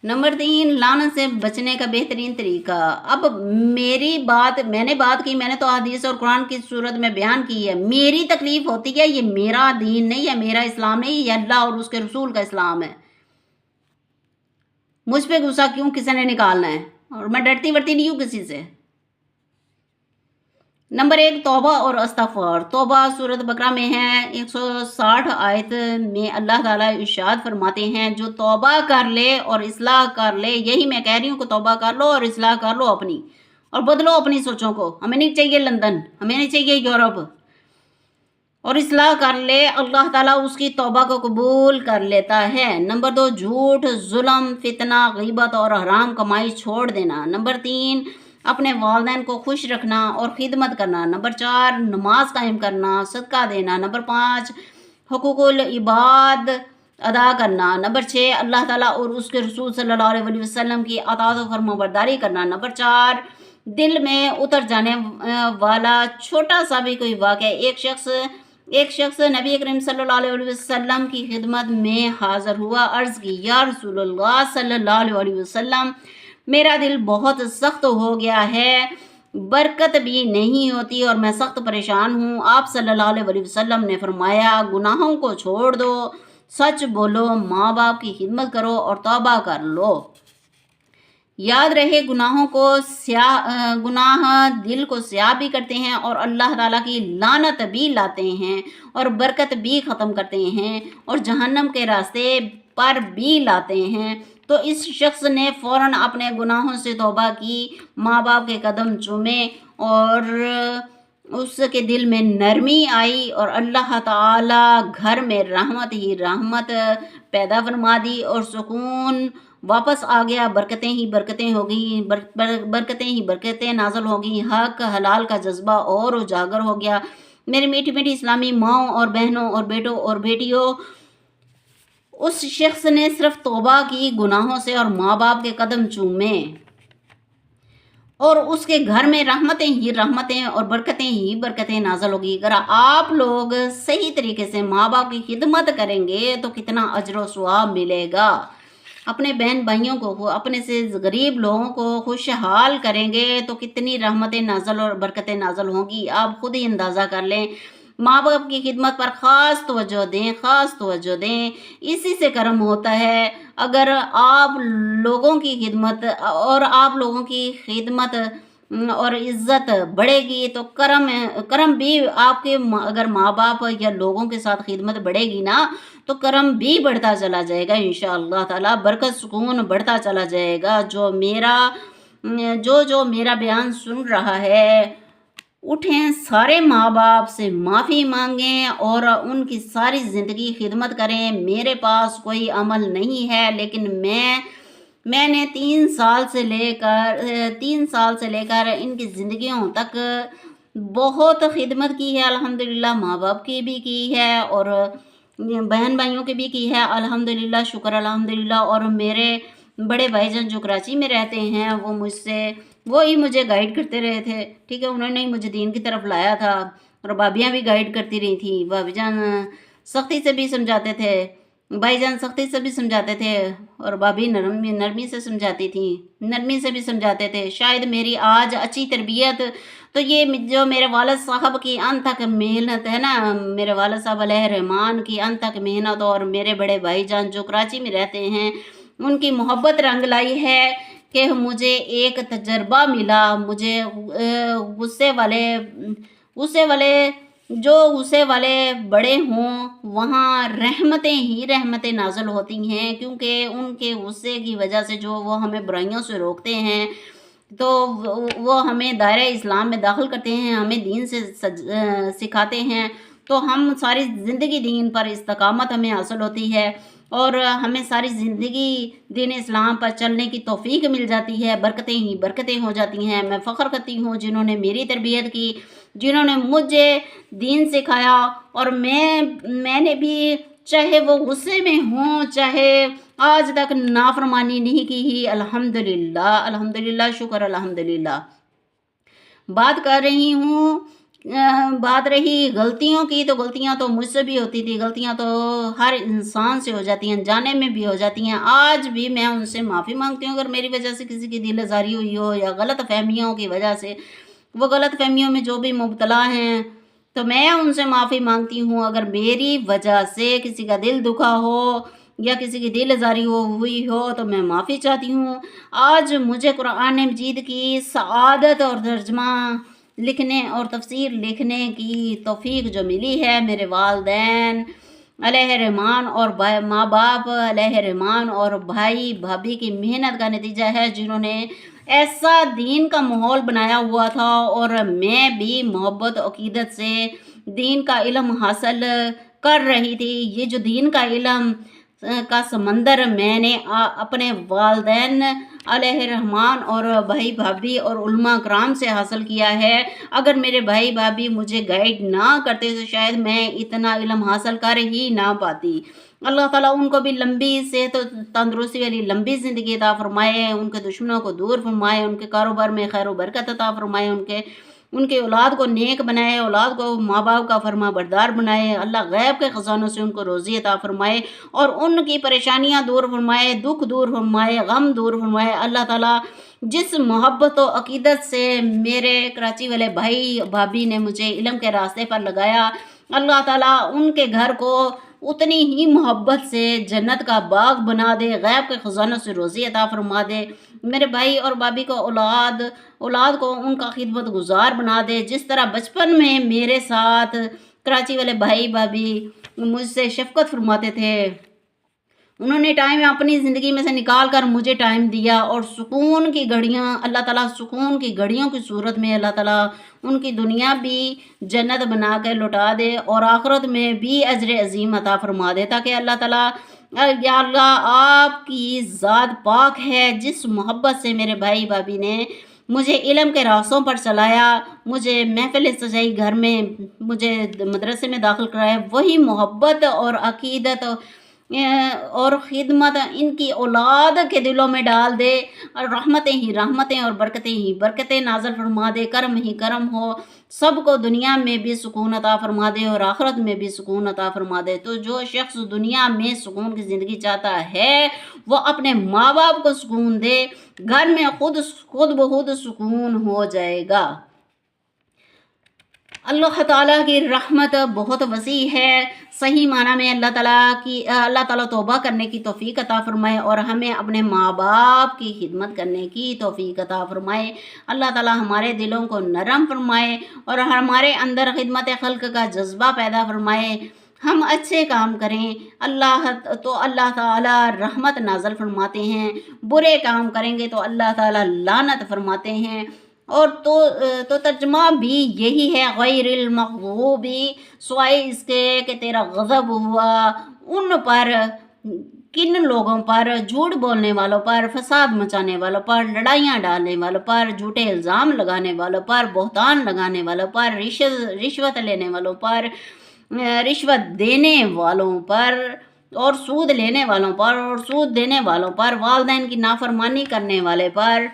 Number 3, लानत से बचने का बेहतरीन तरीका। अब मेरी बात मैंने बात की, मैंने तो हदीस और कुरान की सूरत में बयान की है। मेरी तकलीफ होती है, ये मेरा दीन नहीं है, मेरा इस्लाम नहीं, ये अल्लाह और उसके रसूल का इस्लाम है। मुझ पे गुस्सा क्यों किसी ने निकालना है? और मैं डरती वरती नहीं हूँ किसी से। नंबर 1, तौबा और अस्तगफार। तौबा सूरत बकरा में है 160 आयत में अल्लाह ताला इरशाद फरमाते हैं, जो तौबा कर ले और इस्लाह कर ले, यही मैं कह रही हूँ कि तौबा कर लो और इस्लाह कर लो अपनी, और बदलो अपनी सोचों को। हमें नहीं चाहिए लंदन, हमें नहीं चाहिए यूरोप, और इस्लाह कर ले, अल्लाह ताला उसकी तौबा को कबूल कर लेता है। नंबर 2, झूठ, जुल्म, फितना, गीबत और हराम कमाई छोड़ देना। नंबर 3, अपने वालिदैन को खुश रखना और खिदमत करना। नंबर 4, नमाज कायम करना, सदका देना। नंबर 5, हुकूकुल इबाद अदा करना। नंबर 6, अल्लाह ताला और उसके रसूल सल्लल्लाहु अलैहि वसल्लम की अताअत और फरमाबरदारी करना। नंबर 4, दिल में उतर जाने वाला छोटा सा भी कोई वाक़या, एक शख्स नबी करीम सल्लल्लाहु अलैहि वसल्लम की खिदमत में हाज़िर हुआ, अर्ज़ की, या रसूलल्लाह सल्लल्लाहु अलैहि वसल्लम, मेरा दिल बहुत सख्त हो गया है, बरकत भी नहीं होती और मैं सख्त परेशान हूँ। आप सल्लल्लाहु अलैहि वसल्लम ने फरमाया, गुनाहों को छोड़ दो, सच बोलो, माँ बाप की खिदमत करो और तौबा कर लो। याद रहे, गुनाह दिल को स्याह भी करते हैं और अल्लाह ताला की लानत भी लाते हैं और बरकत भी ख़त्म करते हैं और जहन्नम के रास्ते पर भी लाते हैं। तो इस शख्स ने फ़ौरन अपने गुनाहों से तौबा की, माँ बाप के कदम चूमे और उसके दिल में नरमी आई और अल्लाह ताला घर में रहमत ही रहमत पैदा फरमा दी और सुकून वापस आ गया। बरकतें ही बरकतें हो गई, बरकतें ही बरकतें नाज़िल हो गई। हक हलाल का जज्बा और उजागर हो गया। मेरी मीठी मीठी इस्लामी माओं और बहनों और बेटों और बेटियों, उस शख्स ने सिर्फ तौबा की गुनाहों से और माँ बाप के कदम चूमे और उसके घर में रहमतें ही रहमतें और बरकतें ही बरकतें नाज़िल होगी। अगर आप लोग सही तरीके से माँ बाप की खिदमत करेंगे तो कितना अजर व सवाब मिलेगा। अपने बहन भाइयों को, अपने से गरीब लोगों को खुशहाल करेंगे तो कितनी रहमतें नाज़िल और बरकतें नाज़िल होंगी, आप खुद ही अंदाज़ा कर लें। माँ बाप की खिदमत पर ख़ास तवज्जो दें, ख़ास तवज्जो दें, इसी से कर्म होता है। अगर आप लोगों की खिदमत और आप लोगों की खिदमत और इज़्ज़त बढ़ेगी तो करम भी आपके अगर माँ बाप या लोगों के साथ खिदमत बढ़ेगी ना, तो करम भी बढ़ता चला जाएगा इंशाअल्लाह ताला, बरकत सुकून बढ़ता चला जाएगा। जो मेरा बयान सुन रहा है, उठें, सारे माँ बाप से माफ़ी मांगें और उनकी सारी ज़िंदगी खिदमत करें। मेरे पास कोई अमल नहीं है, लेकिन मैंने 3 साल से लेकर इनकी ज़िंदगियों तक बहुत खिदमत की है अल्हम्दुलिल्लाह। माँ बाप की भी की है और बहन भाइयों की भी की है अल्हम्दुलिल्लाह, शुक्र अल्हम्दुलिल्लाह। और मेरे बड़े भाईजान जो कराची में रहते हैं, वो ही मुझे गाइड करते रहे थे, ठीक है, उन्होंने ही मुझे दीन की तरफ लाया था। और भाभियाँ भी गाइड करती रही थी। भाभी जान सख्ती से भी समझाते थे, भाईजान सख्ती से भी समझाते थे और भाभी नरमी से समझाती थी, नरमी से भी समझाते थे। शायद मेरी आज अच्छी तरबियत तो ये जो मेरे वालिद साहब की अनथक मेहनत है ना, मेरे वालिद साहब अलैहि रहमान की अनथक मेहनत और मेरे बड़े भाईजान जो कराची में रहते हैं, उनकी मोहब्बत रंग लाई है कि मुझे एक तजर्बा मिला। मुझे गुस्से वाले बड़े हों, वहाँ रहमतें ही रहमतें नाज़िल होती हैं, क्योंकि उनके गुस्से की वजह से जो वो हमें बुराइयों से रोकते हैं, तो वो हमें दायरे इस्लाम में दाखिल करते हैं, हमें दीन से सिखाते हैं। तो हम सारी ज़िंदगी दीन पर इस्तकामत हमें हासिल होती है और हमें सारी ज़िंदगी दीन इस्लाम पर चलने की तौफ़ीक मिल जाती है, बरकतें ही बरकतें हो जाती हैं। मैं फ़ख्र करती हूँ जिन्होंने मेरी तरबियत की, जिन्होंने मुझे दीन सिखाया, और मैंने भी, चाहे वो गुस्से में हों, चाहे आज तक नाफरमानी नहीं की ही, अल्हम्दुलिल्लाह अल्हम्दुलिल्लाह, शुक्र अल्हम्दुलिल्लाह। बात कर रही हूँ बात रही गलतियों की, तो गलतियाँ तो मुझसे भी होती थी, गलतियाँ तो हर इंसान से हो जाती हैं, जाने में भी हो जाती हैं। आज भी मैं उनसे माफ़ी माँगती हूँ अगर मेरी वजह से किसी की दिल आज़ारी हुई हो या गलतफ़हमियों की वजह से, वो गलतफ़हमियों में जो भी मुब्तला हैं, तो मैं उनसे माफ़ी माँगती हूँ। अगर मेरी वजह से किसी का दिल दुखा हो या किसी की दिल आज़ारी हुई हो, तो मैं माफ़ी चाहती हूँ। आज मुझे कुरान मजीद की सआदत और तर्जुमा लिखने और तफ़सीर लिखने की तौफ़ीक जो मिली है, मेरे वालिदैन अलैहिर्रहमान और माँ बाप अलैहिर्रहमान और भाई भाभी की मेहनत का नतीजा है, जिन्होंने ऐसा दीन का माहौल बनाया हुआ था। और मैं भी मोहब्बत अक़ीदत से दीन का इल्म हासिल कर रही थी। ये जो दीन का इल्म का समंदर मैंने अपने वालिदैन अलैहिर्रहमान और भाई भाभी और उलमा कराम से हासिल किया है। अगर मेरे भाई भाभी मुझे गाइड ना करते तो शायद मैं इतना इल्म हासिल कर ही ना पाती। अल्लाह ताला उनको भी लंबी सेहत और तंदुरुस्ती वाली लंबी ज़िंदगी अता फ़रमाए, उनके दुश्मनों को दूर फ़रमाए, उनके कारोबार में खैर व बरकत अता फ़रमाए, उनके औलाद को नेक बनाए, औलाद को माँ बाप का फरमाबरदार बनाए। अल्लाह गैब के ख़ज़ानों से उनको रोज़ी अता फ़रमाए और उनकी परेशानियाँ दूर फ़रमाए, दुख दूर फ़रमाए, गम दूर फ़रमाए। अल्लाह ताला जिस मोहब्बत और अक़ीदत से मेरे कराची वाले भाई भाभी ने मुझे इल्म के रास्ते पर लगाया, अल्लाह ताला उनके घर को उतनी ही मोहब्बत से जन्नत का बाग बना दे, गैब के ख़ज़ानों से रोज़ी अता फ़रमा दे। मेरे भाई और भाभी को औलाद को उनका खिदमत गुज़ार बना दे। जिस तरह बचपन में मेरे साथ कराची वाले भाई भाभी मुझसे शफ़क़त फ़रमाते थे, उन्होंने टाइम अपनी ज़िंदगी में से निकाल कर मुझे टाइम दिया और सुकून की घड़ियाँ अल्लाह ताला सुकून की घड़ियों की सूरत में अल्लाह ताला उनकी दुनिया भी जन्नत बना के लौटा दे और आखिरत में भी अजर अज़ीम अता फ़रमा दे, ताकि अल्लाह ताला या अल्लाह आपकी ज़ात पाक है जिस मोहब्बत से मेरे भाई भाभी ने मुझे इल्म के रास्तों पर चलाया, मुझे महफ़िल सजाई, घर में मुझे मदरसे में दाखिल कराया, वही मोहब्बत और अक़ीदत और ख़िदमत इनकी औलाद के दिलों में डाल दे और रहमतें ही रहमतें और बरकतें ही बरकतें नाज़िल फ़रमा दे, करम ही करम हो। सबको दुनिया में भी सुकून अता फ़रमा दे और आखिरत में भी सुकून अता फ़रमा दे। तो जो शख़्स दुनिया में सुकून की ज़िंदगी चाहता है, वो अपने माँ बाप को सुकून दे, घर में खुद ब खुद सुकून हो जाएगा। अल्लाह ताला की रहमत बहुत वसी है। सही माना में अल्लाह ताला तौबा करने की तौफ़ीक अता फ़रमाए और हमें अपने माँ बाप की खिदमत करने की तौफ़ीक अता फ़रमाए। अल्लाह ताला हमारे दिलों को नरम फ़रमाए और हमारे अंदर खिदमत खल्क़ का जज्बा पैदा फ़रमाए। हम अच्छे काम करें, अल्लाह ताला रहमत नाज़िल फ़रमाते हैं, बुरे काम करेंगे तो अल्लाह ताला लानत फ़रमाते हैं। और तो तर्जुमा भी यही है, गैरिल मग़ज़ूबी, सिवाय इसके कि तेरा गज़ब हुआ उन पर, किन लोगों पर, झूठ बोलने वालों पर, फ़साद मचाने वालों पर, लड़ाइयाँ डालने वालों पर, झूठे इल्ज़ाम लगाने वालों पर, बहतान लगाने वालों पर, रिश्वत लेने वालों पर, रिश्वत देने वालों पर और सूद लेने वालों पर और सूद देने वालों पर, वालिदैन की नाफरमानी करने वाले पर,